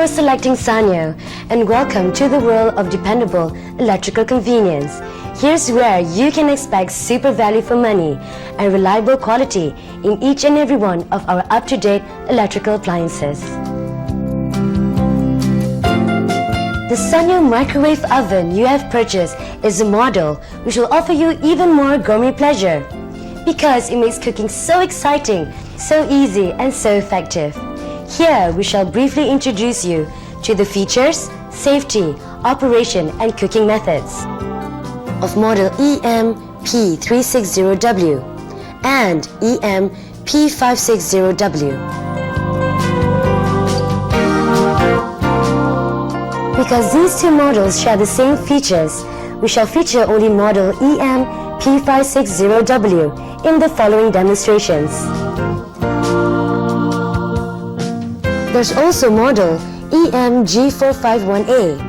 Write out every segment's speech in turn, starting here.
for selecting Sanyo, and welcome to the world of dependable electrical convenience. Here's where you can expect super value for money and reliable quality in each and every one of our up-to-date electrical appliances. The Sanyo microwave oven you have purchased is a model which will offer you even more gourmet pleasure because it makes cooking so exciting, so easy and so effective. Here we shall briefly introduce you to the features, safety, operation and cooking methods of model EM-P360W and EM-P560W. Because these two models share the same features, we shall feature only model EM-P560W in the following demonstrations. There's also model EM-G451A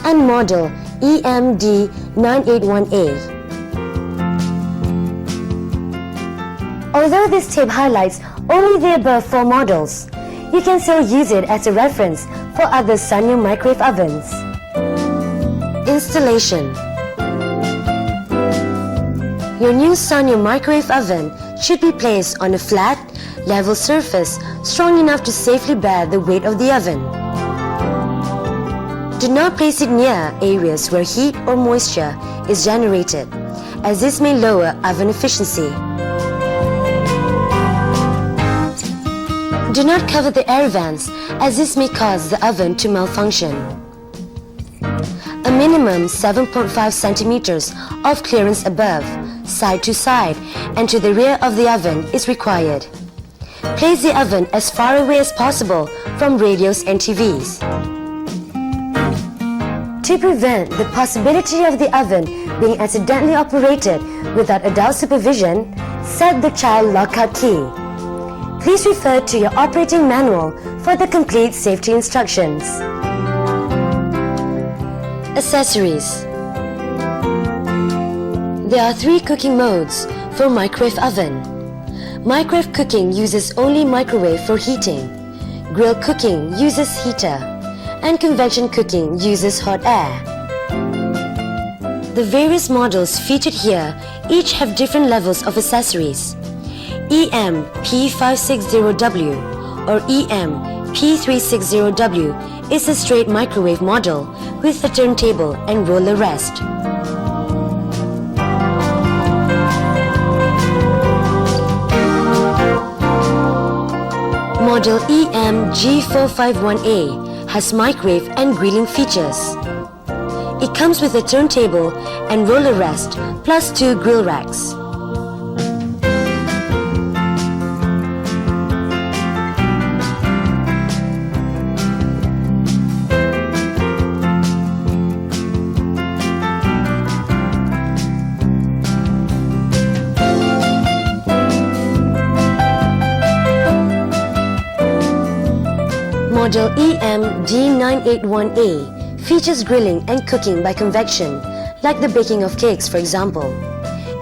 and model EMD981A. Although this tape highlights only the above four models, you can still use it as a reference for other Sanyo microwave ovens. Installation. Your new Sanyo microwave oven should be placed on a flat, level surface strong enough to safely bear the weight of the oven. Do not place it near areas where heat or moisture is generated, as this may lower oven efficiency. Do not cover the air vents, as this may cause the oven to malfunction. A minimum 7.5 centimeters of clearance above, side to side, and to the rear of the oven is required. Place the oven as far away as possible from radios and TVs. To prevent the possibility of the oven being accidentally operated without adult supervision, set the child lockout key. Please refer to your operating manual for the complete safety instructions. Accessories. There are three cooking modes for microwave oven. Microwave cooking uses only microwave for heating. Grill cooking uses heater. And convection cooking uses hot air. The various models featured here each have different levels of accessories. EM-P560W or EM-P360W is a straight microwave model with a turntable and roller rest. Model EM-G451A has microwave and grilling features. It comes with a turntable and roller rest plus two grill racks. Model EMD981A features grilling and cooking by convection, like the baking of cakes for example.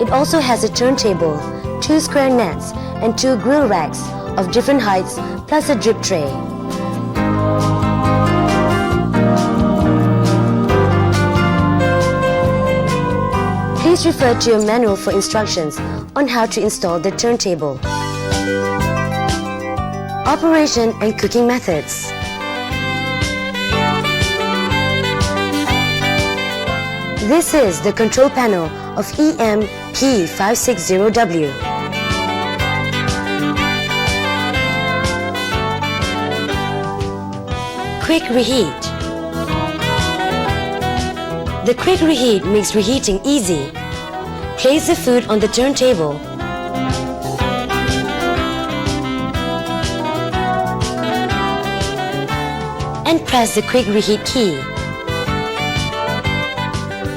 It also has a turntable, two square nets and two grill racks of different heights plus a drip tray. Please refer to your manual for instructions on how to install the turntable. Operation and cooking methods. This is the control panel of EM-P560W. Quick reheat. The quick reheat makes reheating easy. Place the food on the turntable. And press the quick reheat key.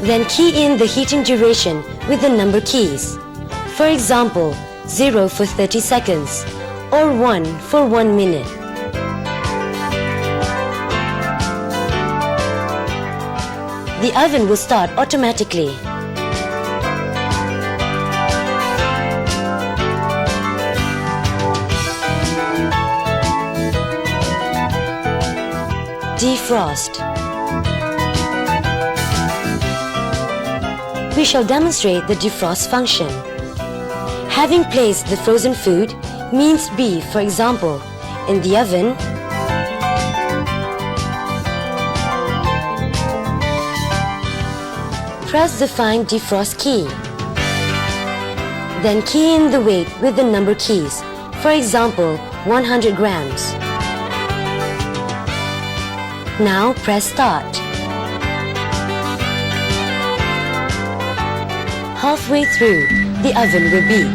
Then key in the heating duration with the number keys. For example, 0 for 30 seconds or 1 for 1 minute. The oven will start automatically. defrost. We shall demonstrate the defrost function. Having placed the frozen food, minced beef for example, in the oven, press the fine defrost key. Then key in the weight with the number keys, for example 100 grams. Now press start. Halfway through, the oven will beep.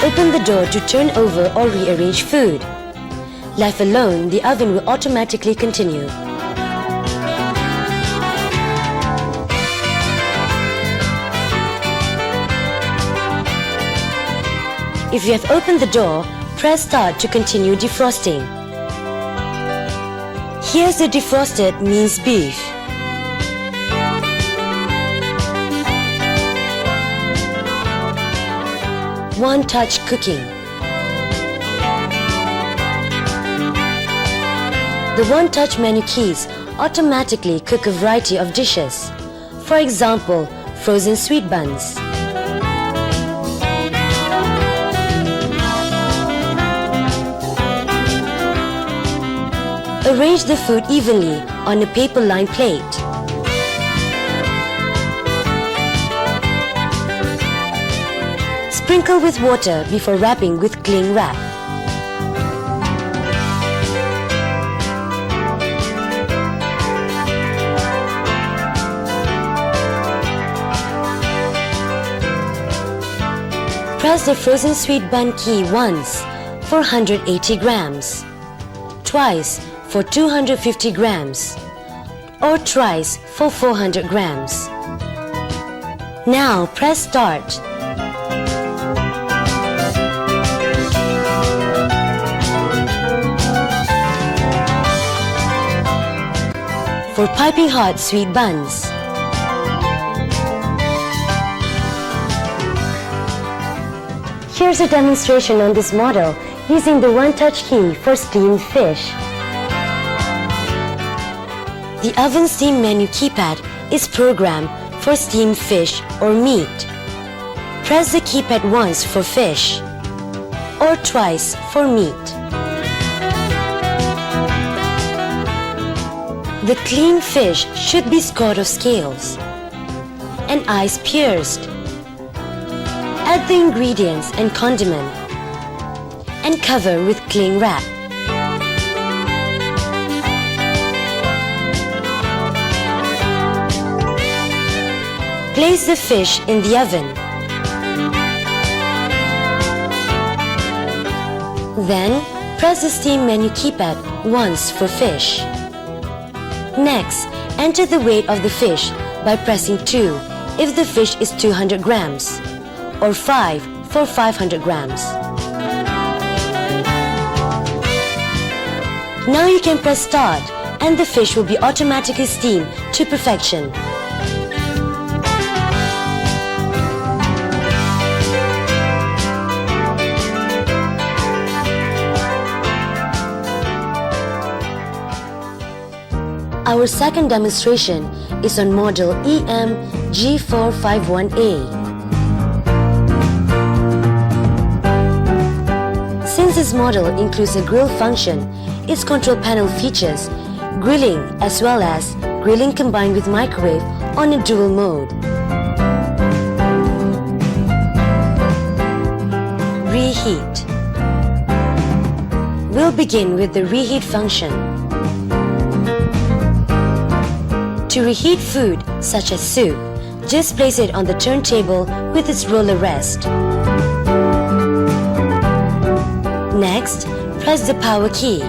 Open the door to turn over or rearrange food. Left alone, the oven will automatically continue. If you have opened the door, press start to continue defrosting. Here's the defrosted minced beef. One-touch cooking. The one-touch menu keys automatically cook a variety of dishes. For example, frozen sweet buns. Arrange the food evenly on a paper-lined plate. Sprinkle with water before wrapping with cling wrap. Press the frozen sweet bun key once for 180 grams, twice for 250 grams, or thrice for 400 grams. Now press start. For piping hot sweet buns. Here's a demonstration on this model using the one-touch key for steamed fish. The oven steam menu keypad is programmed for steamed fish or meat. Press the keypad once for fish or twice for meat. The cleaned fish should be scored of scales and eyes pierced. Add the ingredients and condiment and cover with cling wrap. Place the fish in the oven. Then, press the steam menu keypad once for fish. Next, enter the weight of the fish by pressing 2 if the fish is 200 grams or 5 for 500 grams. Now you can press start and the fish will be automatically steamed to perfection. Our second demonstration is on model EM-G451A. Since this model includes a grill function, its control panel features grilling as well as grilling combined with microwave on a dual mode. Reheat. We'll begin with the reheat function. To reheat food, such as soup, just place it on the turntable with its roller rest. Next, press the power key.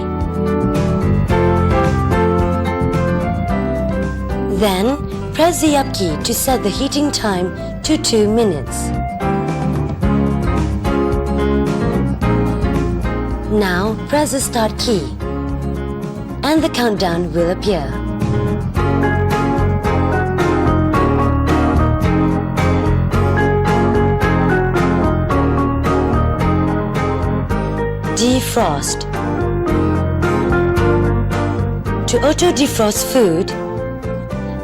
Then, press the up key to set the heating time to 2 minutes. Now, press the start key, and the countdown will appear. Defrost. To auto-defrost food,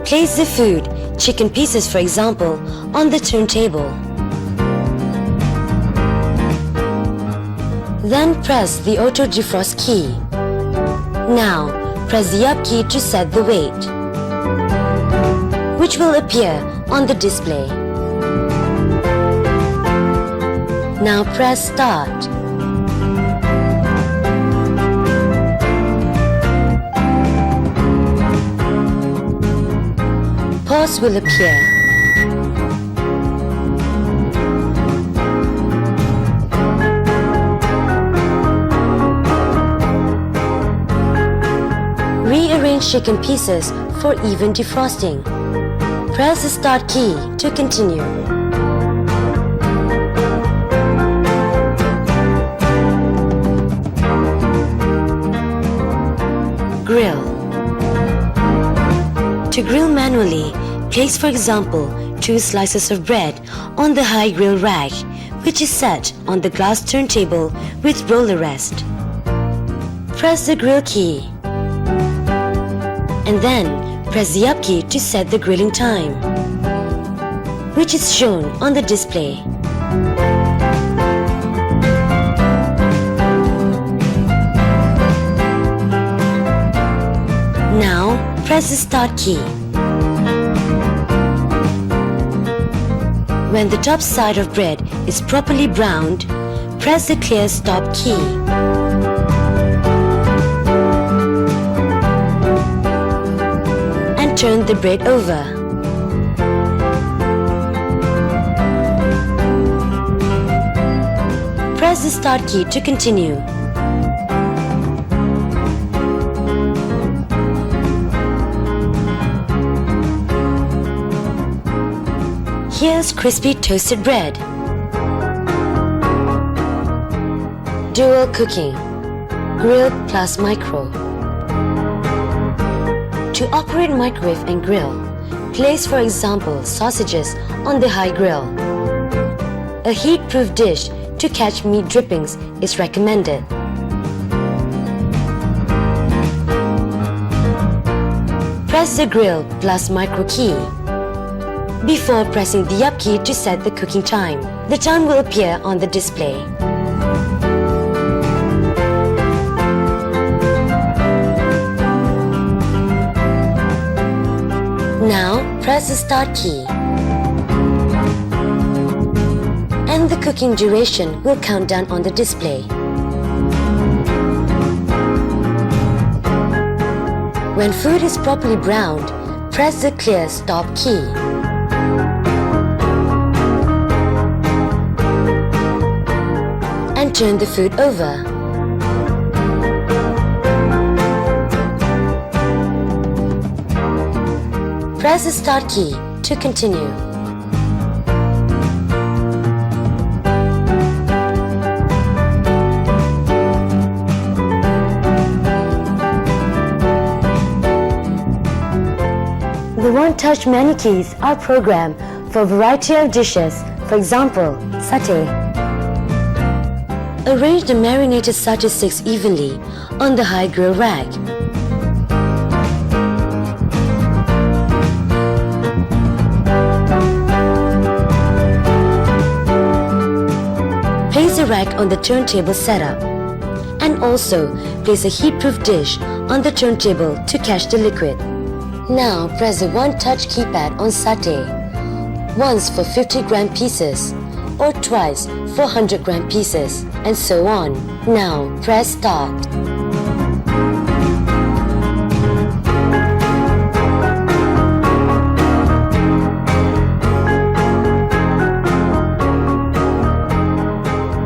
place the food, chicken pieces for example, on the turntable. Then press the auto-defrost key. Now, press the up key to set the weight, which will appear on the display. Now press Start. Pause will appear. Rearrange chicken pieces for even defrosting. Press the Start key to continue. Grill. To grill manually, place for example 2 slices of bread on the high grill rack, which is set on the glass turntable with roller rest. Press the grill key and then press the up key to set the grilling time, which is shown on the display. Now press the Start key. When the top side of bread is properly browned, press the clear Stop key. And turn the bread over. Press the Start key to continue. Here's crispy toasted bread. Dual cooking, grill plus micro. To operate microwave and grill, place for example sausages on the high grill. A heat-proof dish to catch meat drippings is recommended. Press the grill plus micro key before pressing the up key to set the cooking time. The time will appear on the display. Now press the Start key and the cooking duration will count down on the display. When food is properly browned, press the clear Stop key. And turn the food over. Press the Start key to continue. The one-touch menu keys are programmed for a variety of dishes, for example, satay. Arrange the marinated satay sticks evenly on the high grill rack. Place the rack on the turntable setup and also place a heat-proof dish on the turntable to catch the liquid. Now press the one-touch keypad on satay, once for 50-gram pieces or twice for 100-gram pieces, and so on. Now press Start.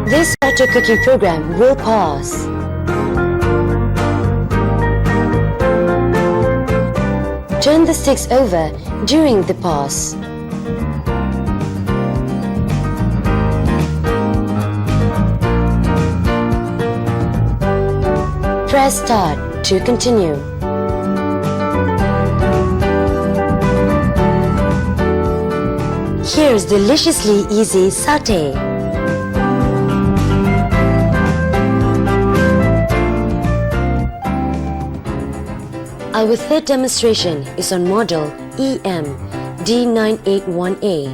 This auto cooking program will pause. Turn the sticks over during the pause. Press Start to continue. Here's deliciously easy satay. Our third demonstration is on model EM D981A.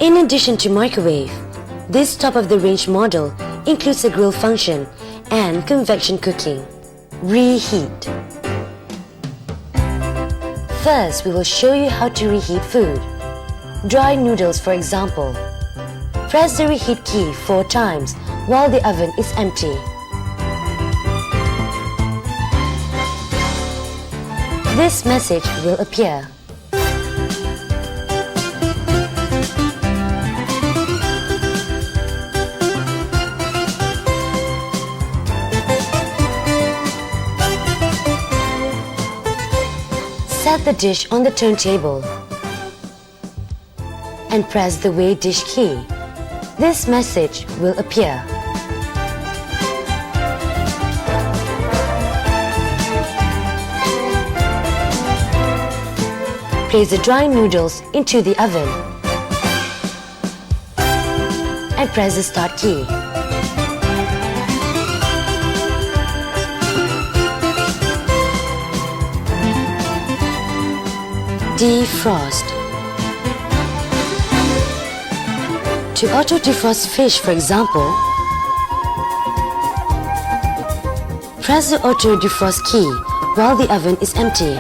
In addition to microwave, this top-of-the-range model includes a grill function and convection cooking. Reheat. First, we will show you how to reheat food. Dry noodles, for example. Press the reheat key 4 times while the oven is empty. This message will appear. Set the dish on the turntable and press the weigh dish key. This message will appear. Place the dry noodles into the oven and press the start key. Defrost. To auto-defrost fish, for example, press the auto-defrost key while the oven is empty,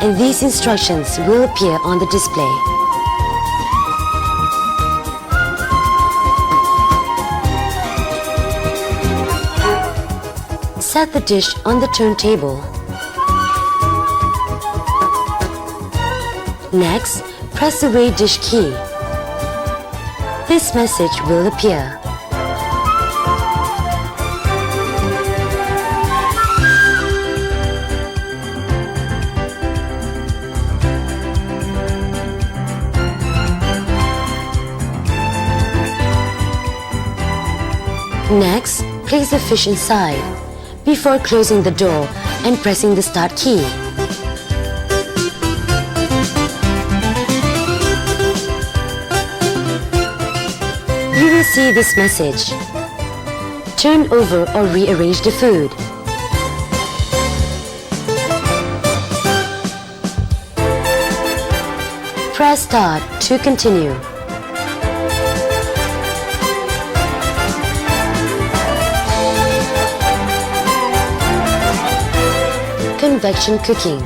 and these instructions will appear on the display. Set the dish on the turntable. Next, press the weigh dish key. This message will appear. Next, place the fish inside before closing the door and pressing the start key. You will see this message. Turn over or rearrange the food. Press start to continue. Convection cooking.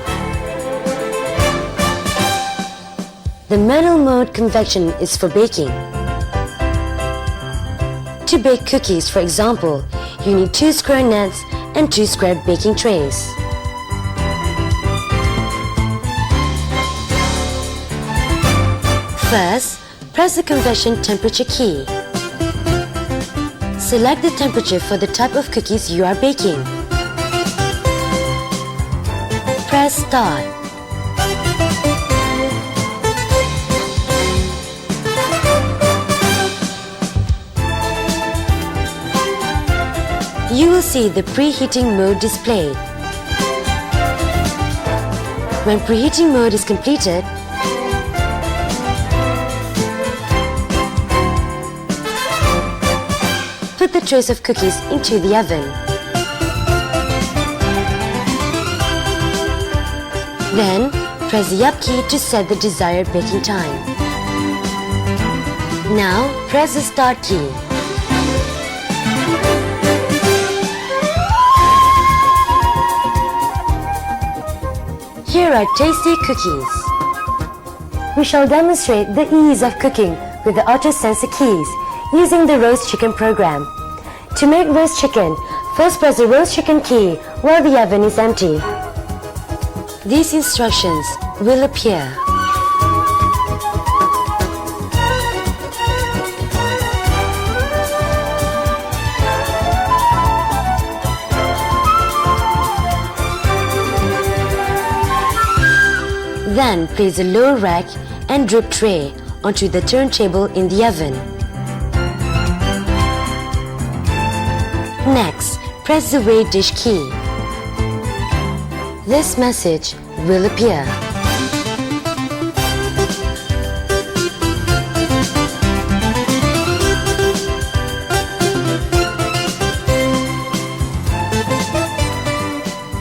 The manual mode convection is for baking. To bake cookies, for example, you need 2 square nets and 2 square baking trays. First, press the convection temperature key. Select the temperature for the type of cookies you are baking. Press start. You will see the preheating mode displayed. When preheating mode is completed, put the trays of cookies into the oven. Then, press the up key to set the desired baking time. Now, press the start key. Here are tasty cookies. We shall demonstrate the ease of cooking with the auto sensor keys using the roast chicken program. To make roast chicken, first press the roast chicken key while the oven is empty. These instructions will appear. Then place a low rack and drip tray onto the turntable in the oven. Next, press the weigh dish key. This message will appear.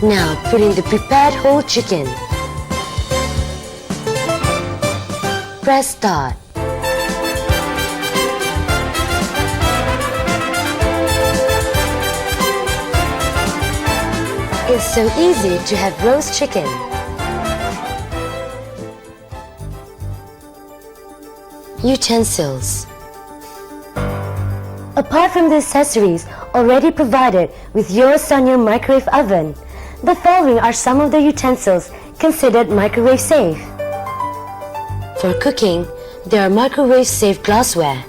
Now put in the prepared whole chicken. Press start. It's so easy to have roast chicken. Utensils. Apart from the accessories already provided with your Sanyo microwave oven, the following are some of the utensils considered microwave safe. For cooking, there are microwave safe glassware,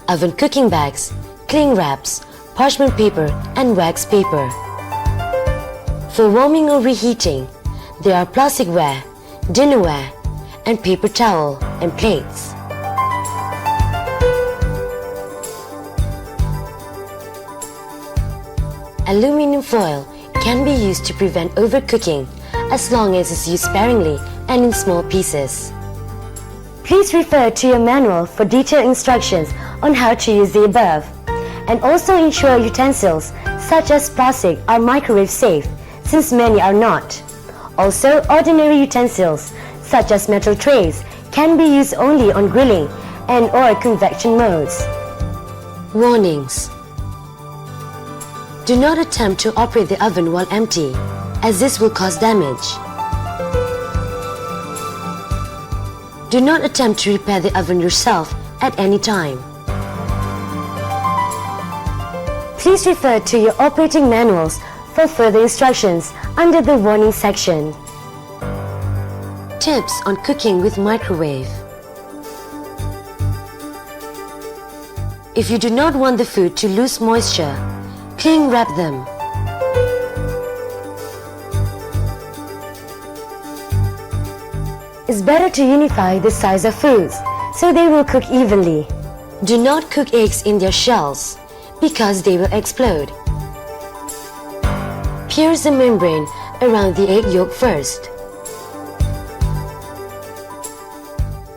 oven cooking bags, cling wraps, parchment paper and wax paper. For warming or reheating, there are plasticware, dinnerware and paper towel and plates. Aluminum foil can be used to prevent overcooking as long as it's used sparingly and in small pieces. Please refer to your manual for detailed instructions on how to use the above, and also ensure utensils such as plastic are microwave safe, since many are not. Also, ordinary utensils such as metal trays can be used only on grilling and or convection modes. Warnings. Do not attempt to operate the oven while empty, as this will cause damage. Do not attempt to repair the oven yourself at any time. Please refer to your operating manuals for further instructions under the warning section. Tips on cooking with microwave. If you do not want the food to lose moisture, cling wrap them. It's better to unify the size of foods so they will cook evenly. Do not cook eggs in their shells because they will explode. Pierce the membrane around the egg yolk first.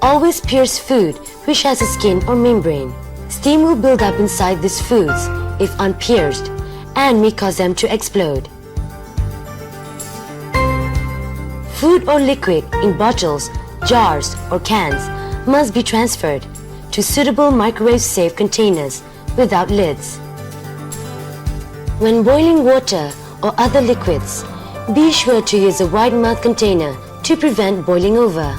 Always pierce food which has a skin or membrane. Steam will build up inside these foods if unpierced and may cause them to explode. Food or liquid in bottles, jars or cans must be transferred to suitable microwave-safe containers without lids. When boiling water or other liquids, be sure to use a wide-mouth container to prevent boiling over.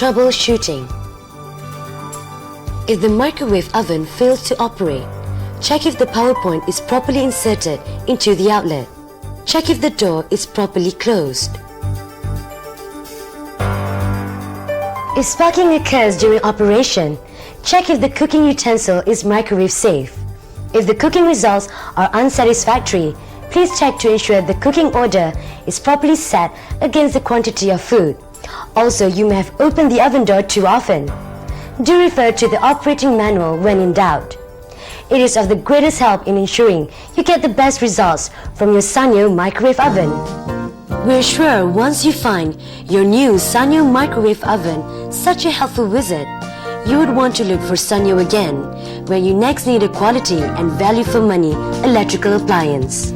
Troubleshooting. If the microwave oven fails to operate, check if the power point is properly inserted into the outlet. Check if the door is properly closed. If sparking occurs during operation, check if the cooking utensil is microwave safe. If the cooking results are unsatisfactory, please check to ensure the cooking order is properly set against the quantity of food. Also, you may have opened the oven door too often. Do refer to the operating manual when in doubt. It is of the greatest help in ensuring you get the best results from your Sanyo microwave oven. We're sure once you find your new Sanyo microwave oven such a helpful visit, you would want to look for Sanyo again when you next need a quality and value for money electrical appliance.